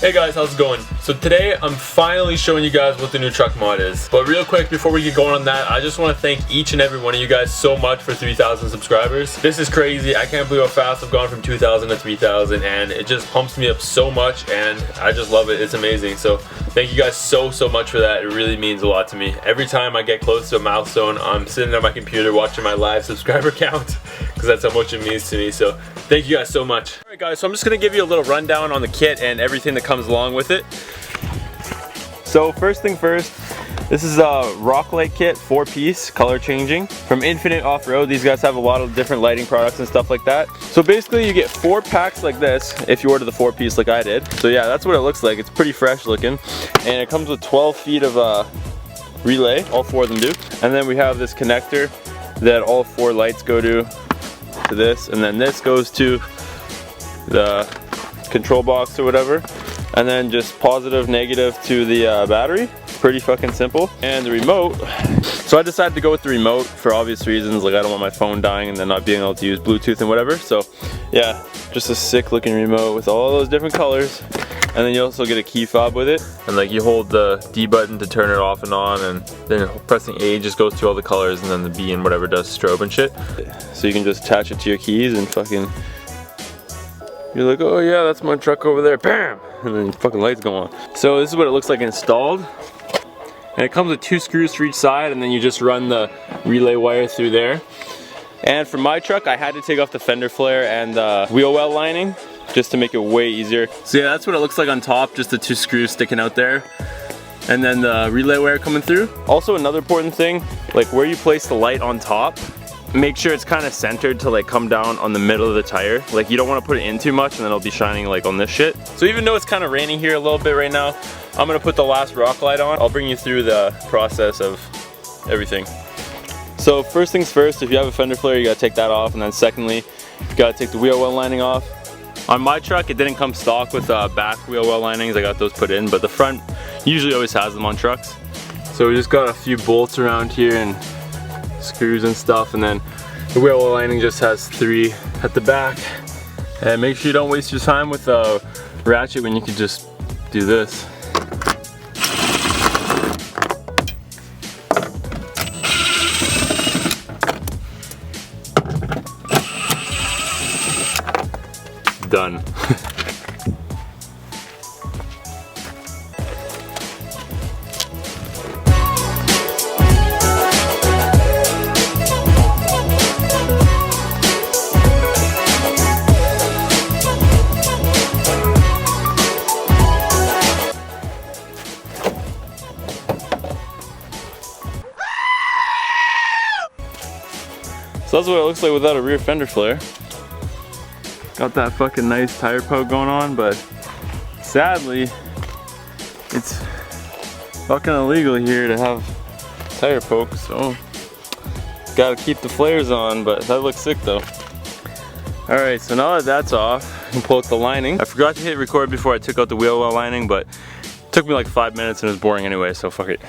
Hey guys, how's it going? So today I'm finally showing you guys what the new truck mod is. But real quick, before we get going on that, I just want to thank each and every one of you guys so much for 3,000 subscribers. This is crazy. I can't believe how fast I've gone from 2,000 to 3,000, and it just pumps me up so much, and I just love it. It's amazing. So thank you guys so much for that. It really means a lot to me. Every time I get close to a milestone, I'm sitting at my computer watching my live subscriber count because that's how much it means to me. So thank you guys so much. Alright guys, so I'm just going to give you a little rundown on the kit and everything that comes along with it. So first thing first, this is a Rocklight kit, 4-piece, color changing. From Infinite Off-Road, these guys have a lot of different lighting products and stuff like that. So basically you get 4 packs like this if you order the 4-piece like I did. So yeah, that's what it looks like. It's pretty fresh looking. And it comes with 12 feet of relay, all 4 of them do. And then we have this connector that all 4 lights go to this. And then this goes to the control box or whatever. And then just positive, negative to the battery. Pretty fucking simple. And the remote, so I decided to go with the remote for obvious reasons, like I don't want my phone dying and then not being able to use Bluetooth and whatever. So yeah, just a sick looking remote with all those different colors. And then you also get a key fob with it. And like you hold the D button to turn it off and on, and then pressing A just goes through all the colors, and then the B and whatever does strobe and shit. So you can just attach it to your keys and fucking, you're like, oh yeah, that's my truck over there, bam! And then fucking lights go on. So this is what it looks like installed. And it comes with 2 screws for each side, and then you just run the relay wire through there. And for my truck, I had to take off the fender flare and the wheel well lining just to make it way easier. So yeah, that's what it looks like on top, just the 2 screws sticking out there. And then the relay wire coming through. Also another important thing, like where you place the light on top, make sure it's kind of centered to like come down on the middle of the tire. Like you don't want to put it in too much and then it'll be shining like on this shit. So even though it's kind of raining here a little bit right now, I'm gonna put the last rock light on. I'll bring you through the process of everything. So first things first, if you have a fender flare, you gotta take that off. And then secondly, you gotta take the wheel well lining off. On my truck, it didn't come stock with back wheel well linings. I got those put in, but the front usually always has them on trucks. So we just got a few bolts around here and screws and stuff, and then the wheel well lining just has 3 at the back. And make sure you don't waste your time with a ratchet when you can just do this. Done. So that's what it looks like without a rear fender flare. Got that fucking nice tire poke going on, but sadly, it's fucking illegal here to have tire poke, so gotta keep the flares on, but that looks sick though. Alright, so now that that's off, I can pull out the lining. I forgot to hit record before I took out the wheel well lining, but it took me like 5 minutes and it was boring anyway, so fuck it.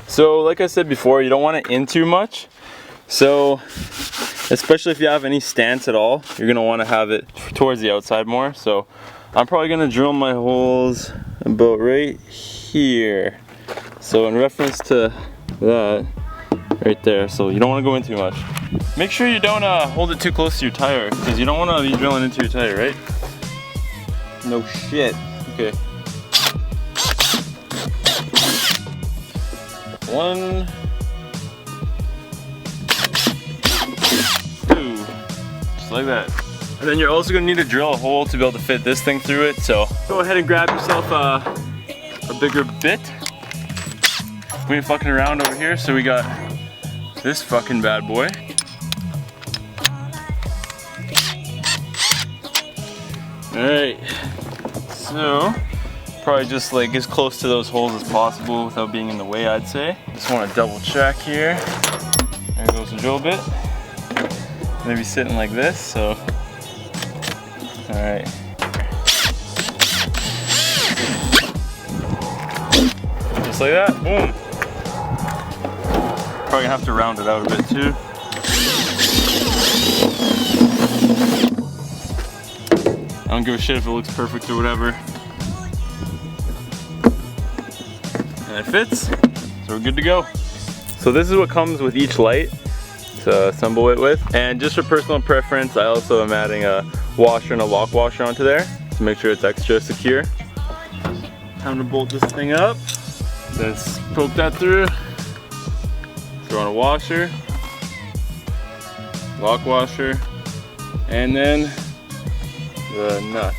So like I said before, you don't want it in too much. So, especially if you have any stance at all, you're going to want to have it towards the outside more. So, I'm probably going to drill my holes about right here. So, in reference to that, right there. So, you don't want to go in too much. Make sure you don't hold it too close to your tire, because you don't want to be drilling into your tire, right? No shit. Okay. 1, 2, just like that. And then you're also gonna need to drill a hole to be able to fit this thing through it. So go ahead and grab yourself a bigger bit. We ain't fucking around over here, so we got this fucking bad boy. Alright, so probably just like as close to those holes as possible without being in the way, I'd say. Just want to double check here. There goes the drill bit. Maybe sitting like this, so. Alright. Just like that, boom. Probably gonna have to round it out a bit too. I don't give a shit if it looks perfect or whatever. and it fits, so we're good to go. So this is what comes with each light to assemble it with. And just for personal preference, I also am adding a washer and a lock washer onto there to make sure it's extra secure. Time to bolt this thing up. Let's poke that through. Throw on a washer, lock washer, and then the nut.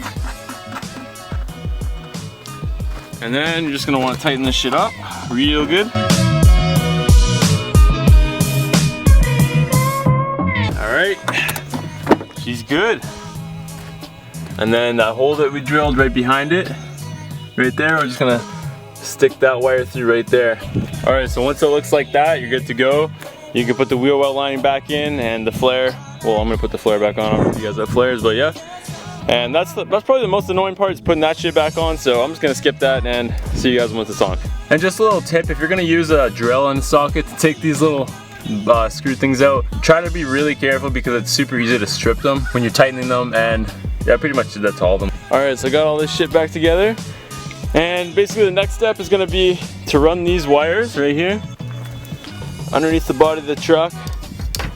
And then you're just gonna want to tighten this shit up real good. Alright, she's good. And then that hole that we drilled right behind it, right there, we're just gonna stick that wire through right there. Alright, so once it looks like that, you're good to go. You can put the wheel well lining back in and the flare. Well, I'm gonna put the flare back on. I don't know if you guys have flares, but yeah. And that's probably the most annoying part, is putting that shit back on, so I'm just gonna skip that and see you guys once it's on. And just a little tip, if you're gonna use a drill and socket to take these little screw things out, try to be really careful because it's super easy to strip them when you're tightening them, and yeah, I pretty much did that to all of them. Alright, so I got all this shit back together, and basically the next step is gonna be to run these wires right here underneath the body of the truck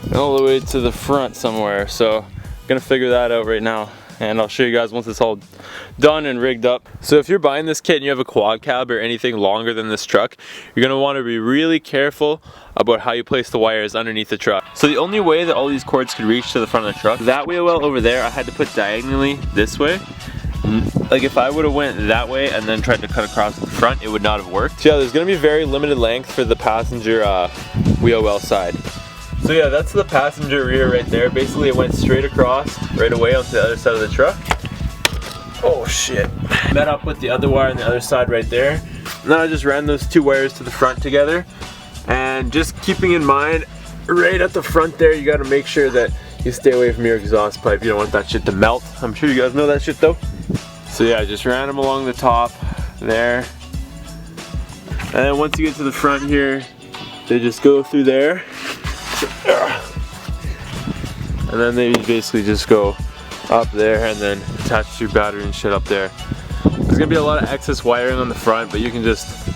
and all the way to the front somewhere. So I'm gonna figure that out right now, and I'll show you guys once it's all done and rigged up. So if you're buying this kit and you have a quad cab or anything longer than this truck, you're gonna want to be really careful about how you place the wires underneath the truck. So the only way that all these cords could reach to the front of the truck, that wheel well over there, I had to put diagonally this way. Like if I would have went that way and then tried to cut across the front, it would not have worked. So yeah, there's gonna be very limited length for the passenger wheel well side. So yeah, that's the passenger rear right there. Basically it went straight across right away onto the other side of the truck. Oh shit. Met up with the other wire on the other side right there. And then I just ran those two wires to the front together. And just keeping in mind, right at the front there, you gotta make sure that you stay away from your exhaust pipe. You don't want that shit to melt. I'm sure you guys know that shit though. So yeah, just ran them along the top there. And then once you get to the front here, they just go through there. And then they basically just go up there and then attach your battery and shit up there. There's gonna be a lot of excess wiring on the front, but you can just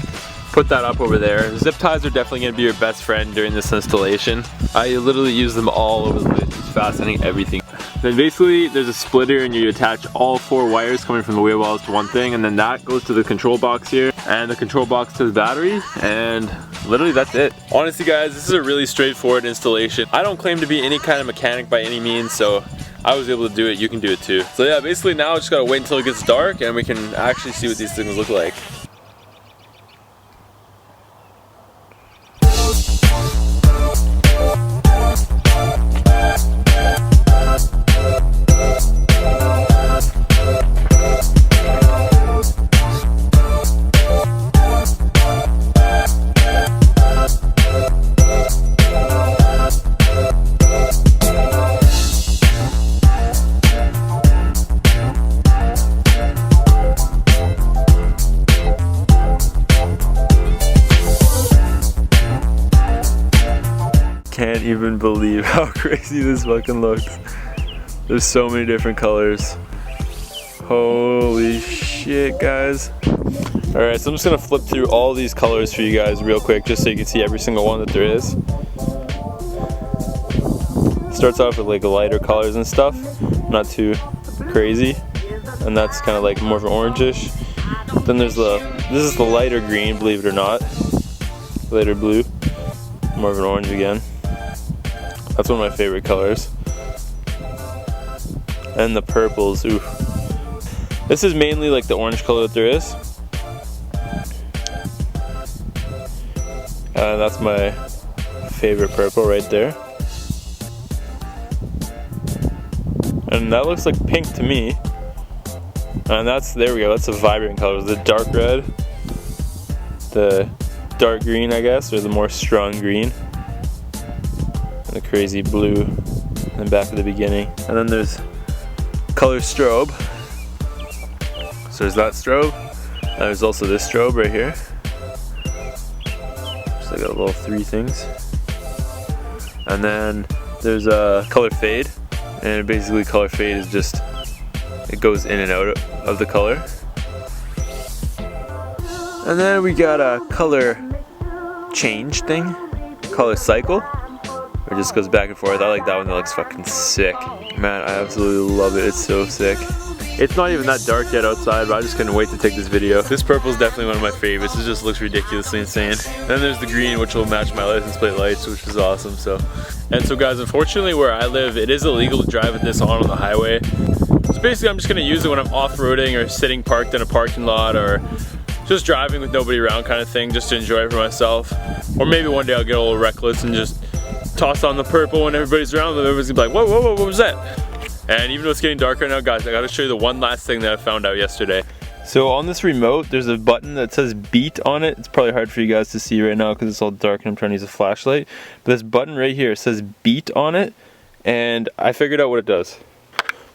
put that up over there. Zip ties are definitely gonna be your best friend during this installation. I literally use them all over the place, just fastening everything. Then basically there's a splitter and you attach all 4 wires coming from the wheel wells to one thing, and then that goes to the control box here and the control box to the battery, and literally that's it. Honestly guys, this is a really straightforward installation. I don't claim to be any kind of mechanic by any means, so I was able to do it, you can do it too. So yeah, basically now I just gotta wait until it gets dark and we can actually see what these things look like. Can't even believe how crazy this fucking looks. There's so many different colors. Holy shit, guys. Alright, so I'm just gonna flip through all these colors for you guys real quick, just so you can see every single one that there is. Starts off with like lighter colors and stuff, not too crazy. And that's kind of like more of an orangish. Then there's this is the lighter green, believe it or not. Lighter blue, more of an orange again. That's one of my favorite colors. And the purples, oof. This is mainly like the orange color that there is. That's my favorite purple right there. And that looks like pink to me. And there we go, that's a vibrant color. The dark red, the dark green I guess, or the more strong green. The crazy blue in the back of the beginning. And then there's color strobe. So there's that strobe. And there's also this strobe right here. So I got a little 3 things. And then there's a color fade. And basically color fade is just, it goes in and out of the color. And then we got a color change thing, color cycle. It just goes back and forth. I like that one, that looks fucking sick. Man, I absolutely love it, it's so sick. It's not even that dark yet outside, but I just couldn't wait to take this video. This purple is definitely one of my favorites. It just looks ridiculously insane. Then there's the green, which will match my license plate lights, which is awesome. And so guys, unfortunately where I live, it is illegal to drive with this on the highway. So basically I'm just gonna use it when I'm off-roading or sitting parked in a parking lot or just driving with nobody around kind of thing, just to enjoy it for myself. Or maybe one day I'll get a little reckless and just toss on the purple when everybody's around, and everybody's gonna be like, whoa, whoa, whoa, what was that? And even though it's getting dark right now, guys, I gotta show you the one last thing that I found out yesterday. So on this remote, there's a button that says beat on it. It's probably hard for you guys to see right now because it's all dark and I'm trying to use a flashlight. But this button right here says beat on it, and I figured out what it does.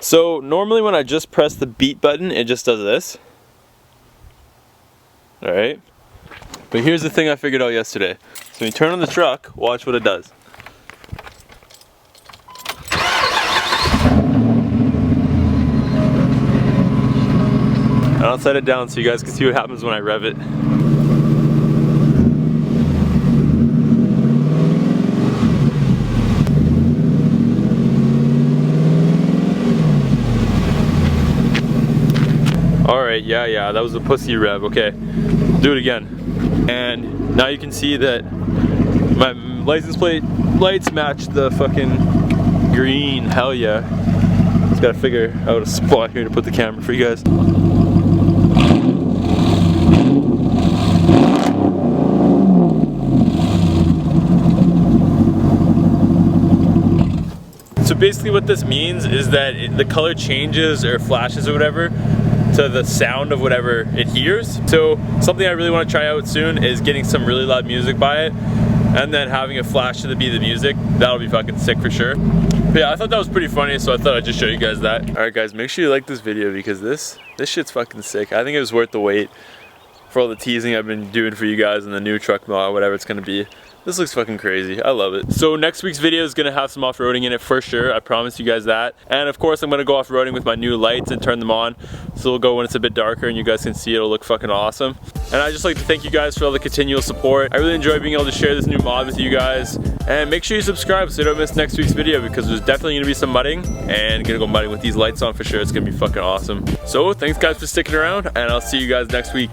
So normally when I just press the beat button, it just does this. Alright? But here's the thing I figured out yesterday. So when you turn on the truck, watch what it does. And I'll set it down so you guys can see what happens when I rev it. Alright, yeah, that was a pussy rev, okay. Do it again. And now you can see that my license plate lights match the fucking green, hell yeah. Just gotta figure out a spot here to put the camera for you guys. So basically what this means is that the color changes or flashes or whatever to the sound of whatever it hears. So something I really want to try out soon is getting some really loud music by it and then having it flash to the beat of the music. That'll be fucking sick for sure. But yeah, I thought that was pretty funny, so I thought I'd just show you guys that. Alright guys, make sure you like this video because this shit's fucking sick. I think it was worth the wait for all the teasing I've been doing for you guys in the new truck mod, whatever it's gonna be. This looks fucking crazy. I love it. So next week's video is gonna have some off-roading in it for sure. I promise you guys that. And of course I'm gonna go off-roading with my new lights and turn them on. So it'll go when it's a bit darker and you guys can see it'll look fucking awesome. And I just like to thank you guys for all the continual support. I really enjoy being able to share this new mod with you guys. And make sure you subscribe so you don't miss next week's video because there's definitely gonna be some mudding and gonna go mudding with these lights on for sure. It's gonna be fucking awesome. So thanks guys for sticking around and I'll see you guys next week.